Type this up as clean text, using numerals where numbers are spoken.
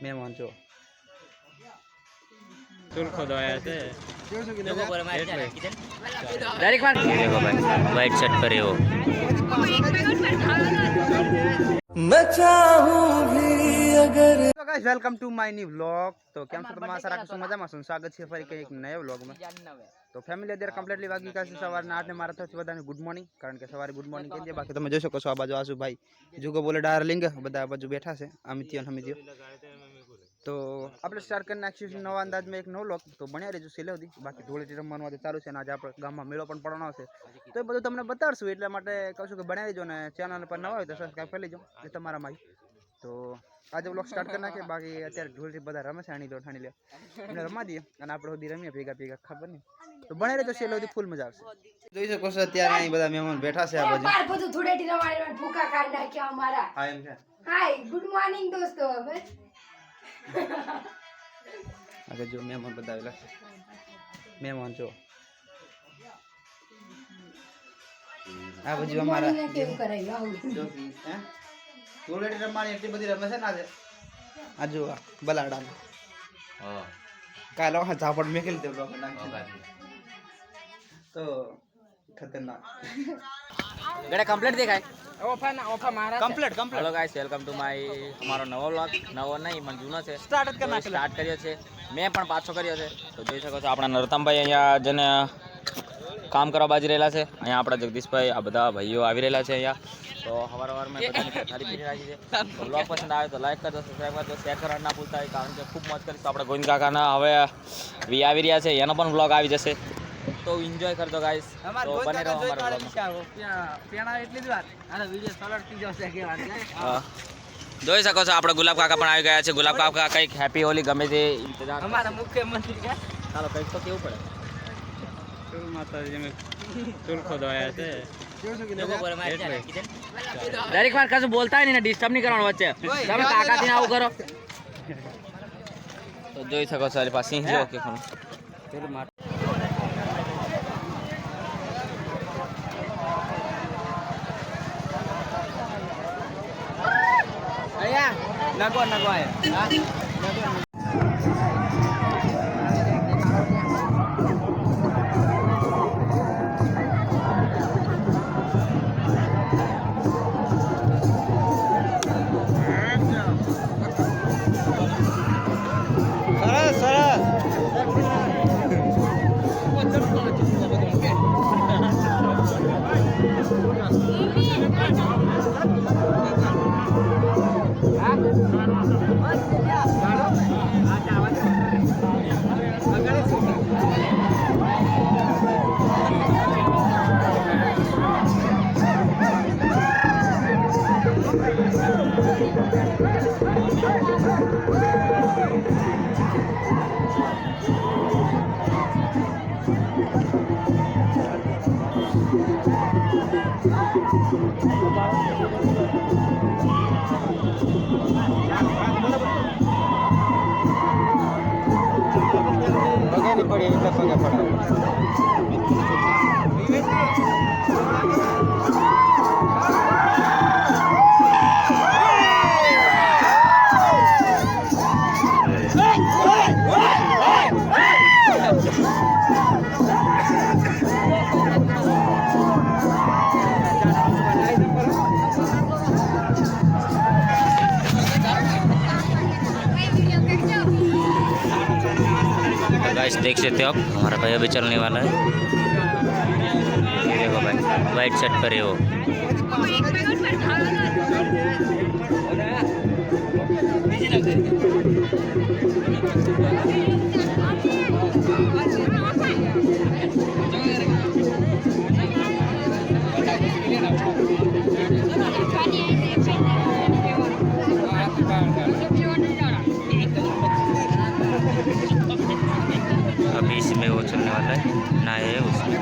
મહેમાન જો ચૂલખો દોયા છે वाइट शर्ट पर है वो मैं चाहूं भी अगर तो guys welcome to my new vlog. तो કેમ છો તમારા સારા કશું મજામાં છું? સ્વાગત છે ફરી એક નવા વ્લોગમાં। તો ફેમિલી અત્યારે કમ્પ્લીટલી વાગી ગયા છે સવારના 8 ને મારા તરફથી બધાને ગુડ મોર્નિંગ, કારણ કે સવારે ગુડ મોર્નિંગ કહી દે। બાકી તમે જોઈ શકો છો આ બાજુ આસુભાઈ જુગો બોલે ડાર્લિંગ બધા આ બાજુ બેઠા છે અમિતિયો હમિતિયો। તો આપણે સ્ટાર્ટ કરી નાખીશું નવા અંદાજમાં એક નવો વ્લોગ। તો બન્યા રહેજો છેલ્લે સુધી। બાકી ધૂળેટી રમવાનું આજે ચાલુ છે ને આજે આપણે ગામમાં મેળો પણ પડવાનો છે, તો એ બધું તમને બતાડશું। એટલા માટે કહું છું કે બન્યા રહેજો ને ચેનલ પર નવા હોય તો સબસ્ક્રાઈબ કરી લેજો એ તમારામાં। તો આજે વ્લોગ સ્ટાર્ટ કરી નાખીએ। બાકી અત્યારે ધૂળેટી બધા રમે છે, આણી લો ઠાણી લે એમને રમવા દઈએ અને આપણે સુધી રમીએ ભેગા ભેગા, ખબર નહીં। તો બન્યા રહેજો છેલ્લે સુધી, ફૂલ મજા આવશે। જોઈ શકો છો અત્યારે અહીં બધા મહેમાન બેઠા છે આ બાજુ। બાર બધું ધૂળેટી રમાડીને ભૂકા કાઢ નાખ્યા અમારા। હા એમ છે। હાય ગુડ મોર્નિંગ દોસ્તો। આગળ જો મહેમાન બધા આવેલા છે, મહેમાન જો આ બાજુ અમારા કેવું કરાય આવું જો હે ધૂળેટી રમવાની એટલી બધી રમે છે ને આજે। આ જો બલાડા हाँ કાલો હા ઝાપડ મેકેલ દે બ્લોક નાખી તો ખતરનાક गड़ा कंप्लीट दिखाए ઓફા મારા complete hello guys welcome to my हमारो नવો व्लॉग नવો નહીં પણ જૂનો છે સ્ટાર્ટ જ કરી સ્ટાર્ટ કર્યો છે મેં પણ પાછો કર્યો છે। તો જોઈ શકો છો આપણા નરતમભાઈ અહીંયા જેને કામ કરવા બાજી રહેલા છે, અહીંયા આપણા જગદીશભાઈ આ બધા ભાઈઓ આવી રહેલા છે અહીંયા। તો હવારમાં બધાની ખાલી પીરી રાખી છે। તો બ્લોગ પસંદ આવે તો લાઈક કરજો, સબસ્ક્રાઈબ કરજો, શેર કરવાનું ના ભૂલતા, કારણ કે ખૂબ મોજ કરીશ। તો આપણે ગોવિંદ કાકાના હવે વી આવી રહ્યા છે, એનો પણ બ્લોગ આવી જશે, તો એન્જોય કરજો ગાઈસ। તો બને રહો અમારા પેણા એટલી જ વાત આનો વિડિયો સલટ થઈ જશે કે વાત જોઈ શકો છો આપણે ગુલાબ કાકા પણ આવી ગયા છે। ગુલાબ કાકા કંઈક હેપી હોલી ગમે તે ઇંતજાર અમારા મુખ્યમંત્રી કે ચાલો કંઈક તો કેવું પડે ચૂલ માતાજી ને ચૂલખો દોયા છે। દરેક વાર કશું બોલતા નહીં ને ડિસ્ટર્બ નહીં કરવાનું વચ્ચે, તમે કાકાથી આવું કરો। તો જોઈ શકો છો અરે પાસે સિંહ જો કે ખરું નગો આયા પગે પડી એટલે પગે પડાવે। गाइस देख सकते हो आप हमारा भाई अभी चलने वाला है। ये देखो भाई वाइट शर्ट पर है वो अभी इसमें वो चलने वाला है ना है उसमें।